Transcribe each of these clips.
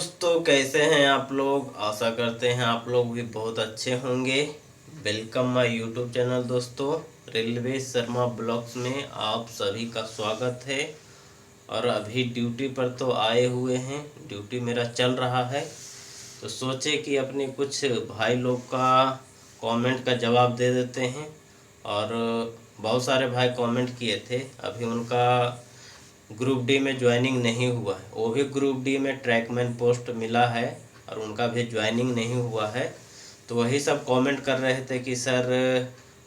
दोस्तों, कैसे हैं आप लोग। आशा करते हैं आप लोग भी बहुत अच्छे होंगे। वेलकम माय यूट्यूब चैनल दोस्तों। रेलवे शर्मा ब्लॉग्स में आप सभी का स्वागत है। और अभी ड्यूटी पर तो आए हुए हैं, ड्यूटी मेरा चल रहा है। तो सोचे कि अपने कुछ भाई लोग का कमेंट का जवाब दे देते हैं। और बहुत सारे भाई कमेंट किए थे, अभी उनका ग्रुप डी में ज्वाइनिंग नहीं हुआ है। वो भी ग्रुप डी में ट्रैकमैन पोस्ट मिला है और उनका भी ज्वाइनिंग नहीं हुआ है। तो वही सब कमेंट कर रहे थे कि सर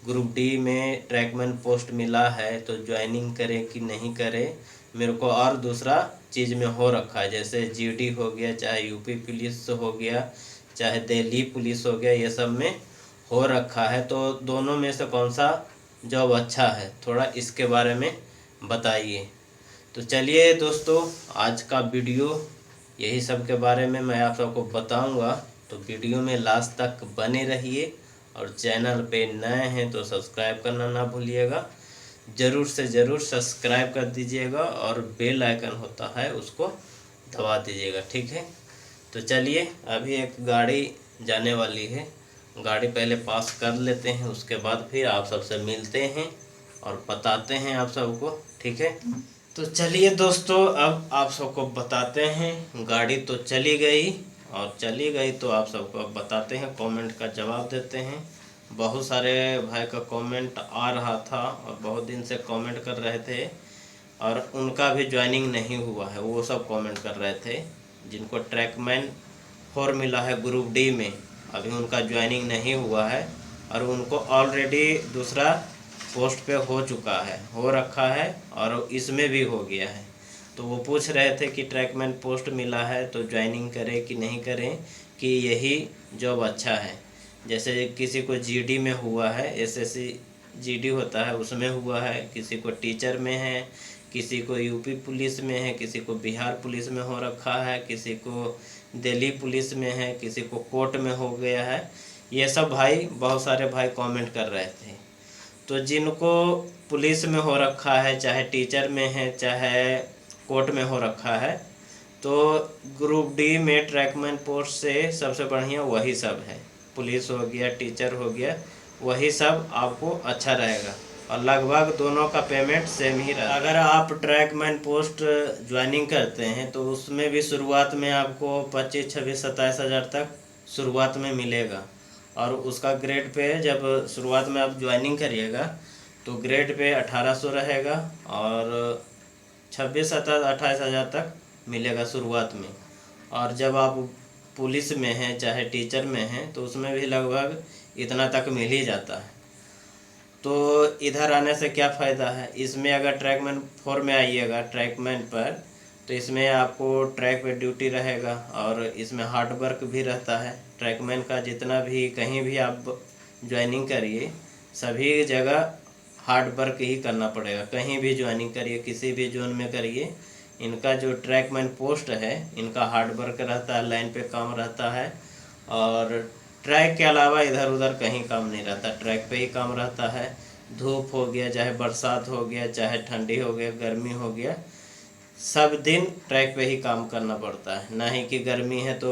ग्रुप डी में ट्रैकमैन पोस्ट मिला है तो ज्वाइनिंग करें कि नहीं करें। मेरे को और दूसरा चीज़ में हो रखा है, जैसे जीडी हो गया, चाहे यूपी पुलिस हो गया, चाहे दिल्ली पुलिस हो गया, ये सब में हो रखा है। तो दोनों में से कौन सा जॉब अच्छा है, थोड़ा इसके बारे में बताइए। तो चलिए दोस्तों, आज का वीडियो यही सब के बारे में मैं आप सबको बताऊंगा। तो वीडियो में लास्ट तक बने रहिए और चैनल पे नए हैं तो सब्सक्राइब करना ना भूलिएगा। ज़रूर से ज़रूर सब्सक्राइब कर दीजिएगा और बेल आइकन होता है उसको दबा दीजिएगा, ठीक है। तो चलिए, अभी एक गाड़ी जाने वाली है, गाड़ी पहले पास कर लेते हैं, उसके बाद फिर आप सबसे मिलते हैं और बताते हैं आप सबको, ठीक है। तो चलिए दोस्तों, अब आप सबको बताते हैं। गाड़ी तो चली गई, और चली गई तो आप सबको अब बताते हैं, कमेंट का जवाब देते हैं। बहुत सारे भाई का कमेंट आ रहा था और बहुत दिन से कमेंट कर रहे थे और उनका भी ज्वाइनिंग नहीं हुआ है। वो सब कमेंट कर रहे थे जिनको ट्रैकमैन 4 मिला है ग्रुप डी में, अभी उनका ज्वाइनिंग नहीं हुआ है और उनको ऑलरेडी दूसरा पोस्ट पे हो चुका है, हो रखा है और इसमें भी हो गया है। तो वो पूछ रहे थे कि ट्रैकमैन पोस्ट मिला है तो ज्वाइनिंग करें कि नहीं करें, कि यही जॉब अच्छा है। जैसे किसी को जीडी में हुआ है, एसएससी जीडी होता है उसमें हुआ है, किसी को टीचर में है, किसी को यूपी पुलिस में है, किसी को बिहार पुलिस में हो रखा है, किसी को दिल्ली पुलिस में है, किसी को कोर्ट में हो गया है। ये सब भाई, बहुत सारे भाई कमेंट कर रहे थे। तो जिनको पुलिस में हो रखा है, चाहे टीचर में है, चाहे कोर्ट में हो रखा है, तो ग्रुप डी में ट्रैकमैन पोस्ट से सबसे बढ़िया वही सब है। पुलिस हो गया, टीचर हो गया, वही सब आपको अच्छा रहेगा और लगभग दोनों का पेमेंट सेम ही रहेगा। अगर आप ट्रैकमैन पोस्ट ज्वाइनिंग करते हैं तो उसमें भी शुरुआत में आपको 25, 26, 27 हज़ार तक शुरुआत में मिलेगा। और उसका ग्रेड पे जब शुरुआत में आप ज्वाइनिंग करिएगा तो ग्रेड पे 1800 रहेगा और 26, 27, 28 हज़ार तक मिलेगा शुरुआत में। और जब आप पुलिस में हैं चाहे टीचर में हैं तो उसमें भी लगभग इतना तक मिल ही जाता है। तो इधर आने से क्या फ़ायदा है, इसमें अगर ट्रैकमैन 4 में आइएगा ट्रैकमैन पर, तो इसमें आपको ट्रैक पे ड्यूटी रहेगा और इसमें हार्ड वर्क भी रहता है। ट्रैकमैन का जितना भी कहीं भी आप ज्वाइनिंग करिए, सभी जगह हार्ड वर्क ही करना पड़ेगा। कहीं भी ज्वाइनिंग करिए, किसी भी जोन में करिए, इनका जो ट्रैकमैन पोस्ट है इनका हार्ड वर्क रहता है, लाइन पे काम रहता है। और ट्रैक के अलावा इधर उधर कहीं काम नहीं रहता, ट्रैक पे ही काम रहता है। धूप हो गया, चाहे बरसात हो गया, चाहे ठंडी हो गया, गर्मी हो गया, सब दिन ट्रैक पे ही काम करना पड़ता है। ना ही कि गर्मी है तो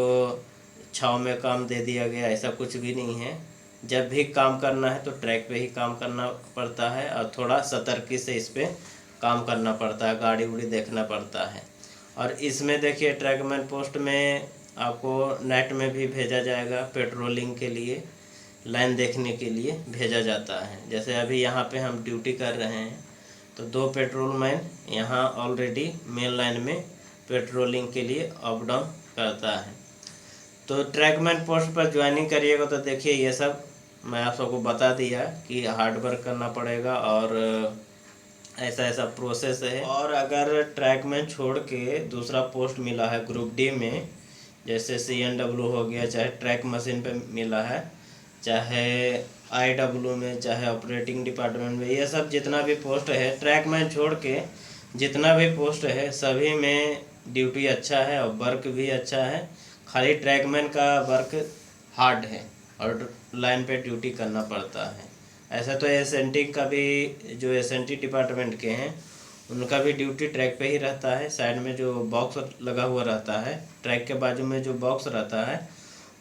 छाँव में काम दे दिया गया, ऐसा कुछ भी नहीं है। जब भी काम करना है तो ट्रैक पे ही काम करना पड़ता है और थोड़ा सतर्की से इस पर काम करना पड़ता है, गाड़ी उड़ी देखना पड़ता है। और इसमें देखिए ट्रैकमैन पोस्ट में आपको नाइट में भी भेजा जाएगा, पेट्रोलिंग के लिए, लाइन देखने के लिए भेजा जाता है। जैसे अभी यहाँ पे हम ड्यूटी कर रहे हैं तो 2 पेट्रोलमैन यहाँ ऑलरेडी मेन लाइन में पेट्रोलिंग के लिए अप डाउन करता है। तो ट्रैकमैन पोस्ट पर ज्वाइनिंग करिएगा तो देखिए ये सब मैं आप सबको बता दिया कि हार्ड वर्क करना पड़ेगा और ऐसा ऐसा प्रोसेस है। और अगर ट्रैकमैन छोड़ के दूसरा पोस्ट मिला है ग्रुप डी में, जैसे CNW हो गया, चाहे ट्रैक मशीन पे मिला है, चाहे IW में, चाहे ऑपरेटिंग डिपार्टमेंट में, ये सब जितना भी पोस्ट है ट्रैकमैन छोड़ के जितना भी पोस्ट है सभी में ड्यूटी अच्छा है और वर्क भी अच्छा है। खाली ट्रैकमैन का वर्क हार्ड है और लाइन पे ड्यूटी करना पड़ता है। ऐसा तो एसएनटी का भी, जो एसएनटी डिपार्टमेंट के हैं उनका भी ड्यूटी ट्रैक पे ही रहता है। साइड में जो बॉक्स लगा हुआ रहता है, ट्रैक के बाजू में जो बॉक्स रहता है,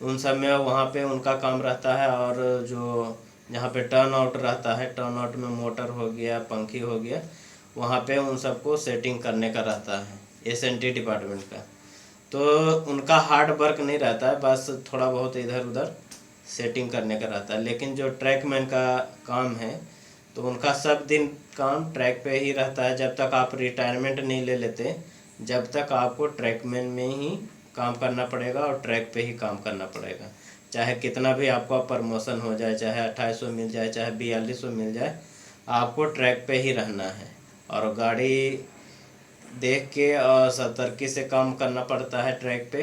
उन सब में वहाँ पे उनका काम रहता है। और जो जहाँ पे टर्न आउट रहता है, टर्न आउट में मोटर हो गया, पंखी हो गया, वहाँ पे उन सबको सेटिंग करने का रहता है एसएनटी डिपार्टमेंट का। तो उनका हार्ड वर्क नहीं रहता है, बस थोड़ा बहुत इधर उधर सेटिंग करने का रहता है। लेकिन जो ट्रैकमैन का काम है तो उनका सब दिन काम ट्रैक पे ही रहता है। जब तक आप रिटायरमेंट नहीं ले लेते, जब तक आपको ट्रैकमैन में ही काम करना पड़ेगा और ट्रैक पे ही काम करना पड़ेगा। चाहे कितना भी आपका प्रमोशन हो जाए, चाहे 2800 मिल जाए, चाहे 4200 मिल जाए, आपको ट्रैक पे ही रहना है। और गाड़ी देख के और सतर्की से काम करना पड़ता है ट्रैक पे।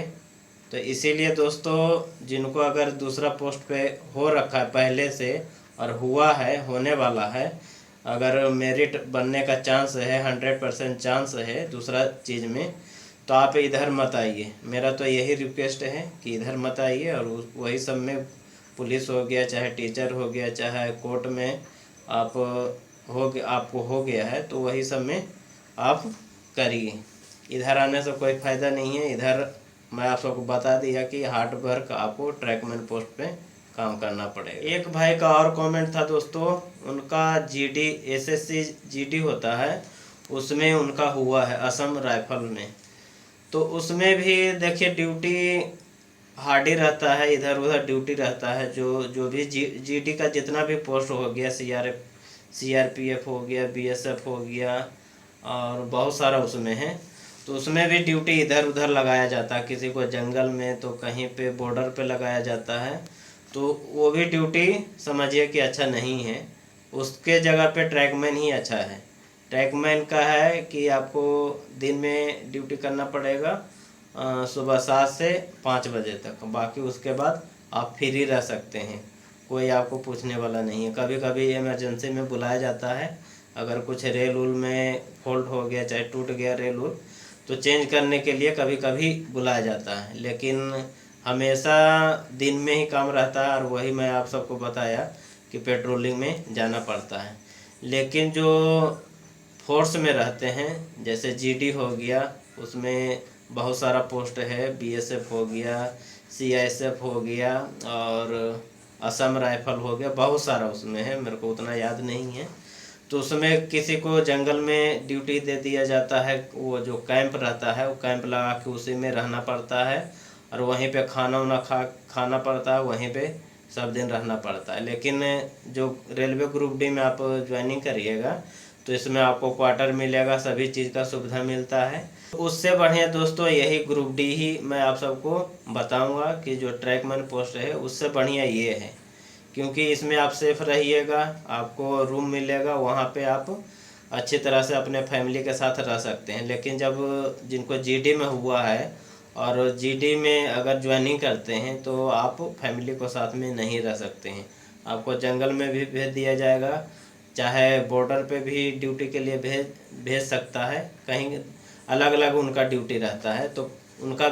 तो इसीलिए दोस्तों, जिनको अगर दूसरा पोस्ट पे हो रखा है पहले से और हुआ है, होने वाला है, अगर मेरिट बनने का चांस है, 100% चांस है दूसरा चीज़ में, तो आप इधर मत आइए। मेरा तो यही रिक्वेस्ट है कि इधर मत आइए। और वही सब में पुलिस हो गया, चाहे टीचर हो गया, चाहे कोर्ट में आप आपको हो गया है, तो वही सब में आप करिए। इधर आने से कोई फ़ायदा नहीं है। इधर मैं आप सबको बता दिया कि हार्ड वर्क आपको ट्रैकमैन पोस्ट पे काम करना पड़ेगा। एक भाई का और कमेंट था दोस्तों, उनका जीडी एसएससी जीडी होता है, उसमें उनका हुआ है असम राइफल में। तो उसमें भी देखिए ड्यूटी हार्ड ही रहता है, इधर उधर ड्यूटी रहता है। जो भी जीडी का जितना भी पोस्ट हो गया, सीआरपीएफ हो गया, बीएसएफ हो गया, और बहुत सारा उसमें है। तो उसमें भी ड्यूटी इधर उधर लगाया जाता है, किसी को जंगल में, तो कहीं पे बॉर्डर पे लगाया जाता है। तो वो भी ड्यूटी समझिए कि अच्छा नहीं है। उसके जगह पे ट्रैकमैन ही अच्छा है। ट्रैकमैन का है कि आपको दिन में ड्यूटी करना पड़ेगा सुबह 7 से 5 बजे तक। बाकी उसके बाद आप फ्री रह सकते हैं, कोई आपको पूछने वाला नहीं है। कभी कभी इमरजेंसी में बुलाया जाता है, अगर कुछ रेल उल में फॉल्ट हो गया, चाहे टूट गया रेल उल, तो चेंज करने के लिए कभी कभी बुलाया जाता है। लेकिन हमेशा दिन में ही काम रहता है। और वही मैं आप सबको बताया कि पेट्रोलिंग में जाना पड़ता है। लेकिन जो फोर्स में रहते हैं, जैसे जीडी हो गया, उसमें बहुत सारा पोस्ट है, बीएसएफ हो गया, सीआईएसएफ हो गया, और असम राइफल हो गया, बहुत सारा उसमें है, मेरे को उतना याद नहीं है। तो उसमें किसी को जंगल में ड्यूटी दे दिया जाता है, वो जो कैंप रहता है, वो कैंप लगा के उसी में रहना पड़ता है। और वहीं पे खाना वाना खाना पड़ता है, वहीं पे सब दिन रहना पड़ता है। लेकिन जो रेलवे ग्रुप डी में आप ज्वाइनिंग करिएगा, तो इसमें आपको क्वार्टर मिलेगा, सभी चीज़ का सुविधा मिलता है। उससे बढ़िया दोस्तों यही ग्रुप डी ही मैं आप सबको बताऊंगा कि जो ट्रैकमैन पोस्ट है, उससे बढ़िया ये है। क्योंकि इसमें आप सेफ रहिएगा, आपको रूम मिलेगा, वहाँ पे आप अच्छी तरह से अपने फैमिली के साथ रह सकते हैं। लेकिन जब जिनको जीडी में हुआ है और जीडी में अगर ज्वाइनिंग करते हैं, तो आप फैमिली को साथ में नहीं रह सकते हैं। आपको जंगल में भी भेज दिया जाएगा, चाहे बॉर्डर पे भी ड्यूटी के लिए भेज सकता है। कहीं अलग अलग उनका ड्यूटी रहता है, तो उनका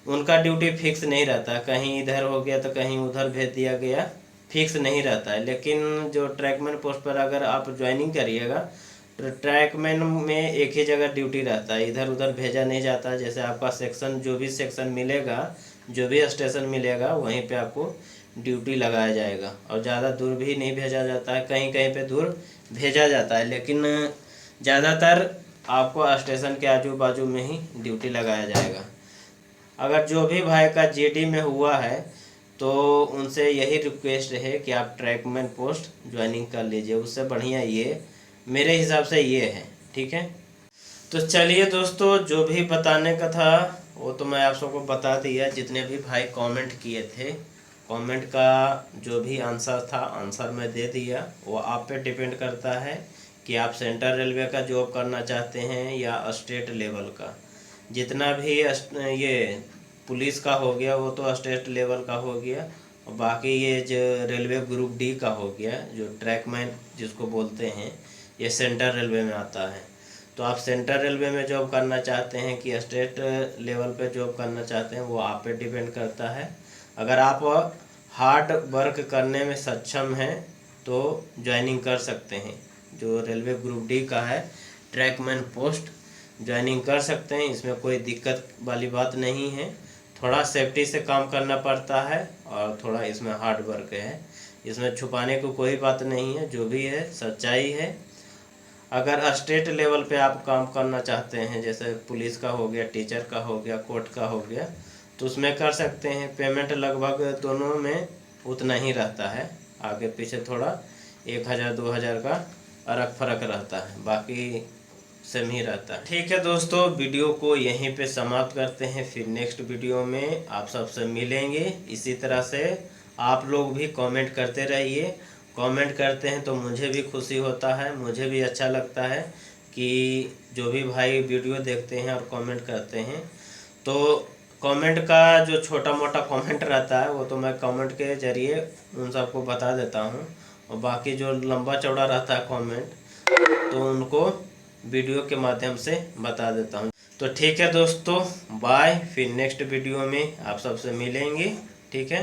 उनका ड्यूटी फिक्स नहीं रहता है। कहीं इधर हो गया तो कहीं उधर भेज दिया गया, फिक्स नहीं रहता है। लेकिन जो ट्रैकमैन पोस्ट पर अगर आप ज्वाइनिंग करिएगा, तो ट्रैकमैन में एक ही जगह ड्यूटी रहता है, इधर उधर भेजा नहीं जाता। जैसे आपका सेक्शन, जो भी सेक्शन मिलेगा, जो भी स्टेशन मिलेगा, वहीं पे आपको ड्यूटी लगाया जाएगा। और ज़्यादा दूर भी नहीं भेजा जाता है, कहीं कहीं पे दूर भेजा जाता है, लेकिन ज़्यादातर आपको स्टेशन के आजू बाजू में ही ड्यूटी लगाया जाएगा। अगर जो भी भाई का जीडी में हुआ है, तो उनसे यही रिक्वेस्ट है कि आप ट्रैकमैन पोस्ट ज्वाइनिंग कर लीजिए। उससे बढ़िया ये मेरे हिसाब से ये है, ठीक है। तो चलिए दोस्तों, जो भी बताने का था वो तो मैं आप सबको बता दिया। जितने भी भाई कमेंट किए थे, कमेंट का जो भी आंसर था, आंसर मैं दे दिया। वो आप पे डिपेंड करता है कि आप सेंट्रल रेलवे का जॉब करना चाहते हैं या स्टेट लेवल का। जितना भी ये पुलिस का हो गया, वो तो स्टेट लेवल का हो गया। और बाकी ये जो रेलवे ग्रुप डी का हो गया, जो ट्रैकमैन जिसको बोलते हैं, ये सेंट्रल रेलवे में आता है। तो आप सेंट्रल रेलवे में जॉब करना चाहते हैं कि स्टेट लेवल पे जॉब करना चाहते हैं, वो आप पे डिपेंड करता है। अगर आप हार्ड वर्क करने में सक्षम हैं, तो ज्वाइनिंग कर सकते हैं। जो रेलवे ग्रुप डी का है, ट्रैकमैन पोस्ट ज्वाइनिंग कर सकते हैं। इसमें कोई दिक्कत वाली बात नहीं है। थोड़ा सेफ्टी से काम करना पड़ता है और थोड़ा इसमें हार्ड वर्क है। इसमें छुपाने को कोई बात नहीं है, जो भी है सच्चाई है। अगर स्टेट लेवल पे आप काम करना चाहते हैं, जैसे पुलिस का हो गया, टीचर का हो गया, कोर्ट का हो गया, तो उसमें कर सकते हैं। पेमेंट लगभग दोनों में उतना ही रहता है, आगे पीछे थोड़ा 1000-2000 का अलग फ़र्क रहता है, बाकी सेम ही रहता है। ठीक है दोस्तों, वीडियो को यहीं पे समाप्त करते हैं। फिर नेक्स्ट वीडियो में आप सबसे मिलेंगे। इसी तरह से आप लोग भी कमेंट करते रहिए। कमेंट करते हैं तो मुझे भी खुशी होता है, मुझे भी अच्छा लगता है कि जो भी भाई वीडियो देखते हैं और कमेंट करते हैं, तो कमेंट का जो छोटा मोटा कमेंट रहता है वो तो मैं कमेंट के ज़रिए उन सबको बता देता हूँ, और बाकी जो लंबा चौड़ा रहता है कमेंट तो उनको वीडियो के माध्यम से बता देता हूँ। तो ठीक है दोस्तों, बाय। फिर नेक्स्ट वीडियो में आप सबसे मिलेंगे। ठीक है।